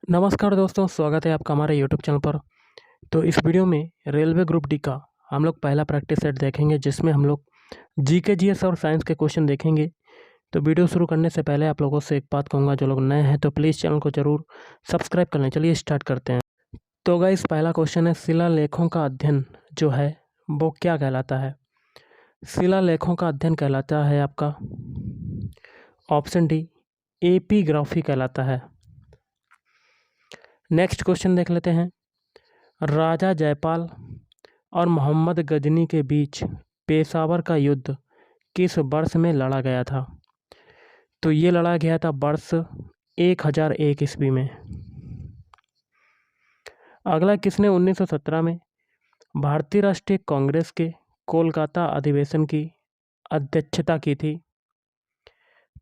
नमस्कार दोस्तों, स्वागत है आपका हमारे यूट्यूब चैनल पर। तो इस वीडियो में रेलवे ग्रुप डी का हम लोग पहला प्रैक्टिस सेट देखेंगे, जिसमें हम लोग जीके, जीएस और साइंस के क्वेश्चन देखेंगे। तो वीडियो शुरू करने से पहले आप लोगों से एक बात कहूँगा, जो लोग नए हैं तो प्लीज़ चैनल को ज़रूर सब्सक्राइब कर लें। चलिए स्टार्ट करते हैं। तो गाइस, पहला क्वेश्चन है, शिलालेखों का अध्ययन जो है वो क्या कहलाता है? शिलालेखों का अध्ययन कहलाता है आपका ऑप्शन डी, एपीग्राफी कहलाता है। नेक्स्ट क्वेश्चन देख लेते हैं। राजा जयपाल और मोहम्मद गजनी के बीच पेशावर का युद्ध किस वर्ष में लड़ा गया था? तो ये लड़ा गया था वर्ष 1001 ईस्वी में। अगला, किसने 1917 में भारतीय राष्ट्रीय कांग्रेस के कोलकाता अधिवेशन की अध्यक्षता की थी?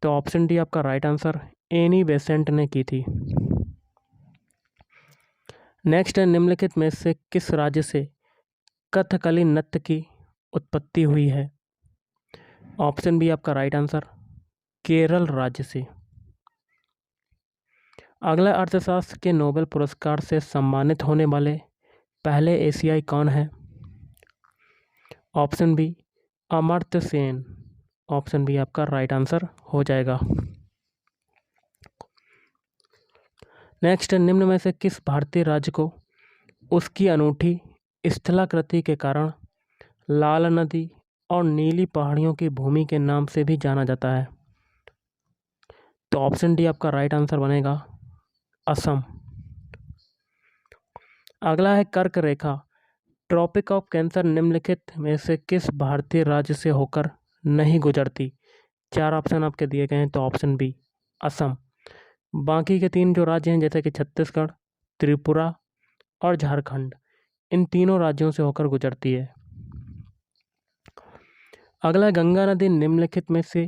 तो ऑप्शन डी आपका राइट आंसर, एनी बेसेंट ने की थी। नेक्स्ट है, निम्नलिखित में से किस राज्य से कथकली नृत्य की उत्पत्ति हुई है? ऑप्शन बी आपका राइट आंसर, केरल राज्य से। अगला, अर्थशास्त्र के नोबेल पुरस्कार से सम्मानित होने वाले पहले एशियाई कौन है? Option B Amartya Sen. Option B आपका राइट आंसर हो जाएगा। नेक्स्ट, निम्न में से किस भारतीय राज्य को उसकी अनूठी स्थलाकृति के कारण लाल नदी और नीली पहाड़ियों की भूमि के नाम से भी जाना जाता है? तो ऑप्शन डी आपका राइट आंसर बनेगा, असम। अगला है, कर्क रेखा ट्रॉपिक ऑफ कैंसर निम्नलिखित में से किस भारतीय राज्य से होकर नहीं गुजरती? 4 ऑप्शन आपके दिए गए हैं, तो ऑप्शन बी असम। बाकी के 3 जो राज्य हैं, जैसे कि छत्तीसगढ़, त्रिपुरा और झारखंड, इन तीनों राज्यों से होकर गुजरती है। अगला, गंगा नदी निम्नलिखित में से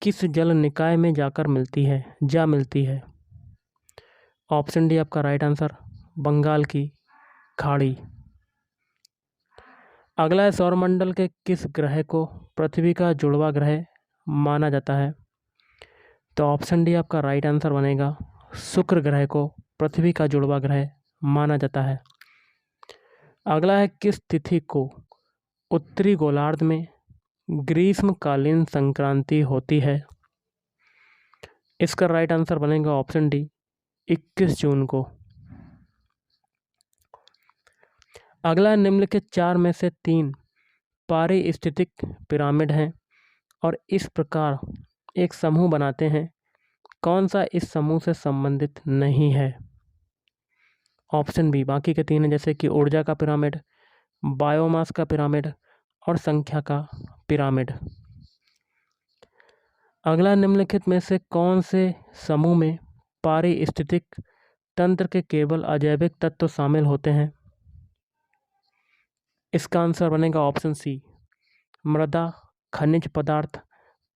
किस जल निकाय में जाकर मिलती है? ऑप्शन डी आपका राइट आंसर, बंगाल की खाड़ी। अगला है, सौरमंडल के किस ग्रह को पृथ्वी का जुड़वा ग्रह माना जाता है? तो ऑप्शन डी आपका राइट आंसर बनेगा, शुक्र ग्रह को पृथ्वी का जुड़वा ग्रह माना जाता है। अगला है, किस तिथि को उत्तरी गोलार्ध में ग्रीष्मकालीन संक्रांति होती है? इसका राइट आंसर बनेगा ऑप्शन डी, 21 जून को। अगला, निम्नलिखित 4 में से 3 पारिस्थितिक पिरामिड हैं और इस प्रकार एक समूह बनाते हैं। कौन सा इस समूह से संबंधित नहीं है? ऑप्शन बी बाकी के 3 हैं, जैसे कि ऊर्जा का पिरामिड, बायोमास का पिरामिड और संख्या का पिरामिड। अगला, निम्नलिखित में से कौन से समूह में पारिस्थितिक तंत्र के केवल अजैविक तत्व शामिल होते हैं? इसका आंसर बनेगा ऑप्शन सी, मृदा, खनिज पदार्थ,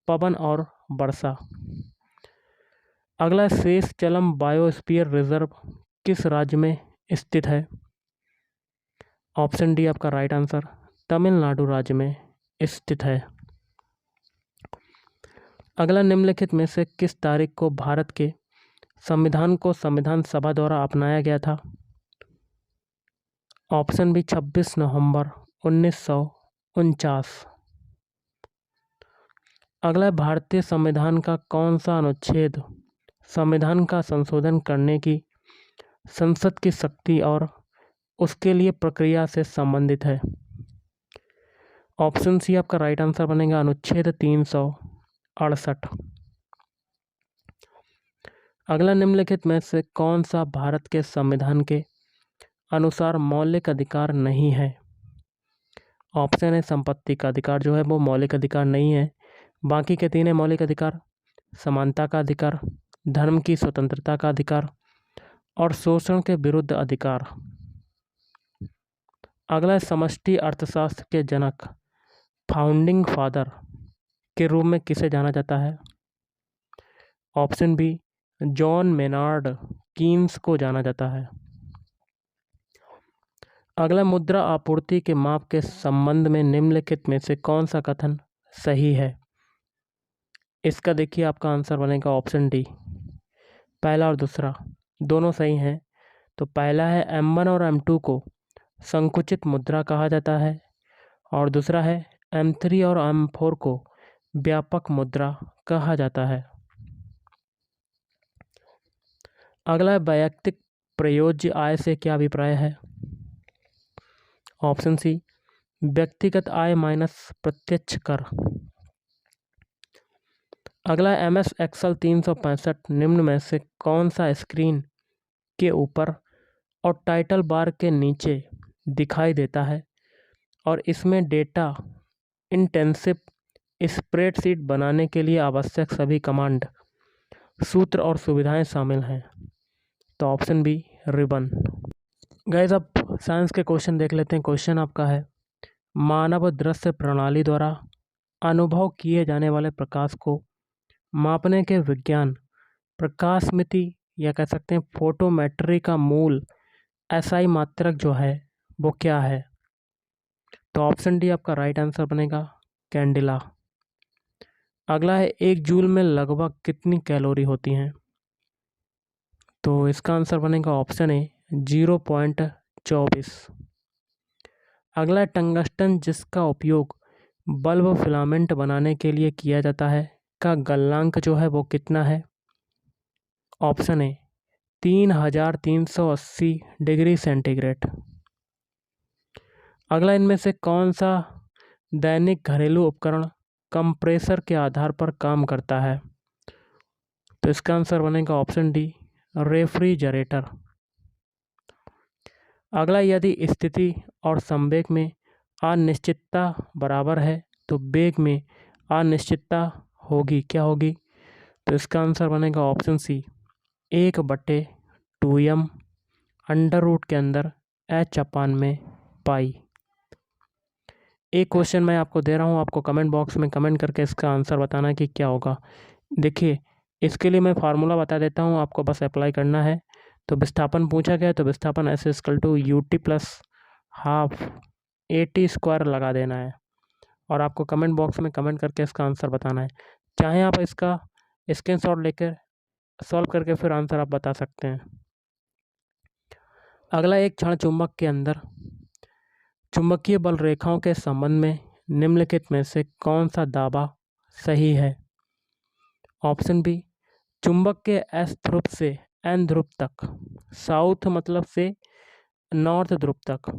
पवन और वर्षा। अगला, शेषचलम बायोस्फीयर रिजर्व किस राज्य में स्थित है? ऑप्शन डी आपका राइट आंसर, तमिलनाडु राज्य में स्थित है। अगला, निम्नलिखित में से किस तारीख को भारत के संविधान को संविधान सभा द्वारा अपनाया गया था? ऑप्शन बी 26 नवंबर 1949। अगला, भारतीय संविधान का कौन सा अनुच्छेद संविधान का संशोधन करने की संसद की शक्ति और उसके लिए प्रक्रिया से संबंधित है? ऑप्शन सी आपका राइट आंसर बनेगा, अनुच्छेद 368। अगला, निम्नलिखित में से कौन सा भारत के संविधान के अनुसार मौलिक अधिकार नहीं है? ऑप्शन है, संपत्ति का अधिकार जो है वो मौलिक अधिकार नहीं है। बाकी के 3 है, मौलिक अधिकार, समानता का अधिकार, धर्म की स्वतंत्रता का अधिकार और शोषण के विरुद्ध अधिकार। अगला, समष्टि अर्थशास्त्र के जनक, फाउंडिंग फादर के रूप में किसे जाना जाता है? Option B John Maynard Keynes को जाना जाता है। अगला, मुद्रा आपूर्ति के माप के संबंध में निम्नलिखित में से कौन सा कथन सही है? इसका देखिए आपका आंसर बनेगा ऑप्शन डी, पहला और दूसरा। दोनों सही हैं। तो पहला है M1 और M2 को संकुचित मुद्रा कहा जाता है और दूसरा है M3 और M4 को व्यापक मुद्रा कहा जाता है। अगला है वैयक्तिक प्रयोज्य आय से क्या अभिप्राय है? ऑप्शन सी व्यक्तिगत आय माइनस प्रत्यक्ष कर। अगला है MS Excel 365 निम्न में से कौन सा स्क्रीन के ऊपर और टाइटल बार के नीचे दिखाई देता है और इसमें डेटा इंटेंसिव स्प्रेडशीट बनाने के लिए आवश्यक सभी कमांड, सूत्र और सुविधाएं शामिल हैं? तो ऑप्शन बी रिबन। गाइस अब साइंस के क्वेश्चन देख लेते हैं। क्वेश्चन आपका है मानव दृश्य प्रणाली द्वारा अनुभव किए जाने वाले प्रकाश को मापने के विज्ञान प्रकाशमिति या कह सकते हैं फोटोमेट्री का मूल एसआई मात्रक जो है वो क्या है? तो ऑप्शन डी आपका राइट आंसर बनेगा कैंडिला। अगला है 1 जूल में लगभग कितनी कैलोरी होती हैं? तो इसका आंसर बनेगा ऑप्शन ए 0.24। अगला है टंगस्टन जिसका उपयोग बल्ब फिलामेंट बनाने के लिए किया जाता है का गलनांक जो है वो कितना है? Option A 3380 degree centigrade. अगला इनमें से कौन सा दैनिक घरेलू उपकरण कंप्रेसर के आधार पर काम करता है? तो इसका आंसर बनेगा ऑप्शन डी रेफ्रिजरेटर। अगला यदि स्थिति और संवेग में अनिश्चितता बराबर है तो वेग में अनिश्चितता होगी, क्या होगी? तो इसका आंसर बनेगा option C 1/2m under root के अंदर h/पाई। एक क्वेश्चन मैं आपको दे रहा हूँ, आपको कमेंट बॉक्स में कमेंट करके इसका आंसर बताना है कि क्या होगा। देखिए इसके लिए मैं फार्मूला बता देता हूँ, आपको बस अप्लाई करना है। तो विस्थापन पूछा गया तो विस्थापन S = UT + ½ AT² लगा देना है और आपको कमेंट बॉक्स में कमेंट करके इसका आंसर बताना है। चाहे आप इसका स्क्रीनशॉट लेकर सॉल्व करके फिर आंसर आप बता सकते हैं। अगला एक क्षण चुंबक के अंदर चुंबकीय बल रेखाओं के संबंध में निम्नलिखित में से कौन सा दावा सही है? ऑप्शन बी चुंबक के S ध्रुव से N ध्रुव तक, साउथ मतलब से नॉर्थ ध्रुव तक।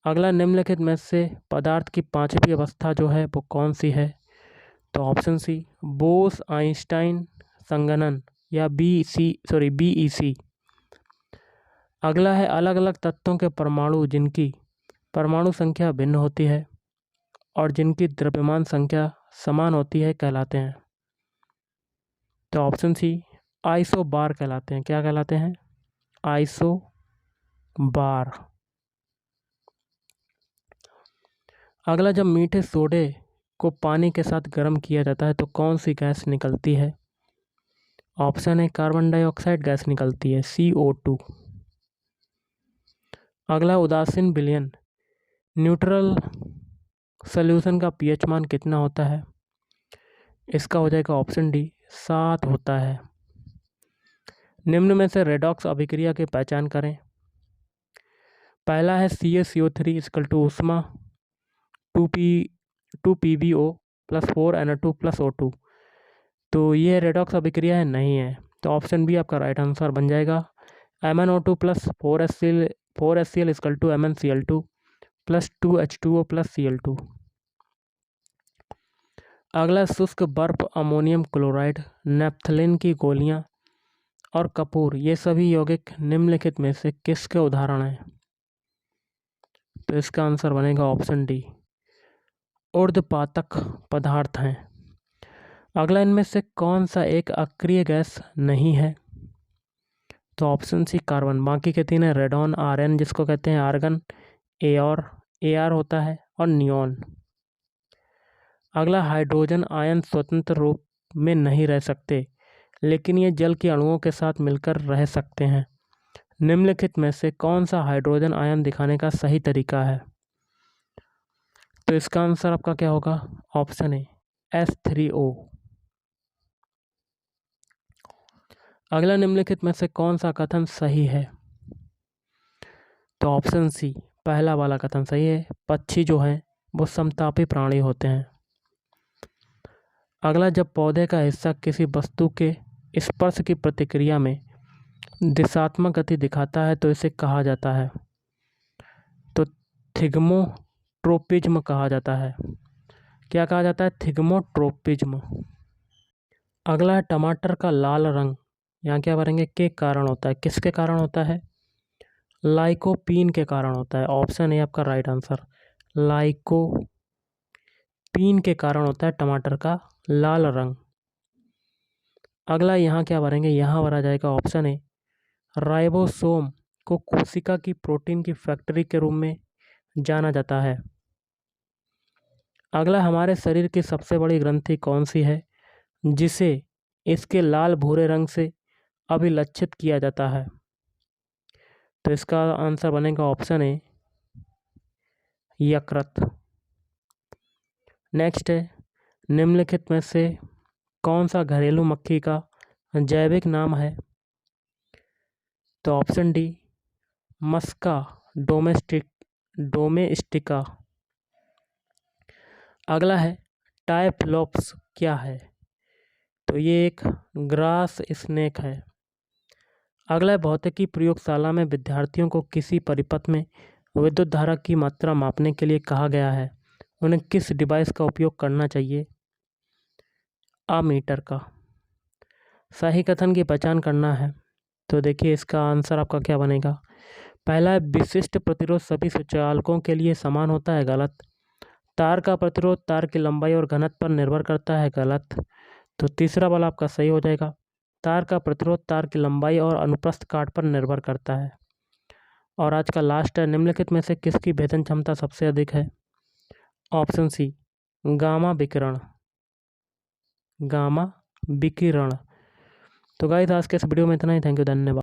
अगला निम्नलिखित में से पदार्थ की पांचवी अवस्था जो है वो कौन सी है? तो ऑप्शन सी बोस आइंस्टाइन संघनन या BEC। अगला है अलग अलग तत्वों के परमाणु जिनकी परमाणु संख्या भिन्न होती है और जिनकी द्रव्यमान संख्या समान होती है कहलाते हैं। तो ऑप्शन सी आइसोबार कहलाते हैं। क्या कहलाते हैं? आइसोबार। अगला जब मीठे सोडे को पानी के साथ गर्म किया जाता है तो कौन सी गैस निकलती है? Option A carbon dioxide gas निकलती है CO2। अगला उदासीन विलयन न्यूट्रल सॉल्यूशन का pH मान कितना होता है? इसका हो जाएगा ऑप्शन डी 7 होता है। निम्न में से रेडॉक्स अभिक्रिया की पहचान करें। पहला है CaCO3 = ऊष्मा 2PbO + 4Na2 + O2। तो ये रेडॉक्स अभिक्रिया है, नहीं है। तो ऑप्शन बी आपका राइट आंसर बन जाएगा MnO2 + 4HCl = MnCl2 + 2H2O + Cl2। अगला शुष्क बर्फ अमोनियम क्लोराइड नेप्थलीन की गोलियां और कपूर ये सभी यौगिक निम्नलिखित में से किसके उदाहरण हैं? तो इसका आंसर बनेगा ऑप्शन डी ऊर्ध्वपातक पदार्थ हैं। अगला इनमें से कौन सा एक अक्रिय गैस नहीं है? तो ऑप्शन सी कार्बन। बाकी के तीन है रेडॉन Rn जिसको कहते हैं आर्गन, AR होता है और नियॉन। अगला हाइड्रोजन आयन स्वतंत्र रूप में नहीं रह सकते लेकिन ये जल के अणुओं के साथ मिलकर रह सकते हैं। निम्नलिखित में से कौन सा हाइड्रोजन आयन दिखाने का सही तरीका है? तो इसका आंसर आपका क्या होगा? Option A H3O। अगला निम्नलिखित में से कौन सा कथन सही है? तो ऑप्शन सी पहला वाला कथन सही है। पक्षी जो है वो समतापी प्राणी होते हैं। अगला, जब पौधे का हिस्सा किसी वस्तु के स्पर्श की प्रतिक्रिया में दिशात्मक गति दिखाता है तो इसे कहा जाता है? तो थिग्मोट्रोपिज्म कहा जाता है। क्या कहा जाता है? थिग्मोट्रोपिज्म। अगला है, टमाटर का लाल रंग यहाँ क्या भरेंगे? के कारण होता है। किसके कारण होता है? लाइकोपीन के कारण होता है। ऑप्शन ए आपका राइट आंसर। लाइकोपीन के कारण होता है टमाटर का लाल रंग। अगला यहाँ क्या भरेंगे? यहाँ भरा जाएगा ऑप्शन ए, राइबोसोम को कोशिका की प्रोटीन की फैक्ट्री के रूप में जाना जाता है। अगला, हमारे शरीर की सबसे बड़ी ग्रंथि कौन सी है जिसे इसके लाल भूरे रंग से अभिलक्षित किया जाता है? तो इसका आंसर बनेगा ऑप्शन ए, यकृत। नेक्स्ट है, निम्नलिखित में से कौन सा घरेलू मक्खी का जैविक नाम है? तो ऑप्शन डी, मस्का डोमेस्टिका। अगला है, टाइफलोप्स क्या है? तो ये एक ग्रास स्नेक है। अगला, भौतिकी प्रयोगशाला में विद्यार्थियों को किसी परिपथ में विद्युत धारा की मात्रा मापने के लिए कहा गया है, उन्हें किस डिवाइस का उपयोग करना चाहिए? अमीटर का। सही कथन की पहचान करना है तो देखिए इसका आंसर आपका क्या बनेगा? पहला है, विशिष्ट प्रतिरोध सभी सुचालकों के लिए समान होता है। गलत। तार का प्रतिरोध तार की लंबाई और घनत्व पर निर्भर करता है। गलत। तो तीसरा वाला आपका सही हो जाएगा, तार का प्रतिरोध तार की लंबाई और अनुप्रस्थ काट पर निर्भर करता है। और आज का लास्ट है, निम्नलिखित में से किसकी भेदन क्षमता सबसे अधिक है? ऑप्शन सी, गामा विकिरण। गामा विकिरण। तो गाइस आज के इस वीडियो में इतना ही। थैंक यू, धन्यवाद।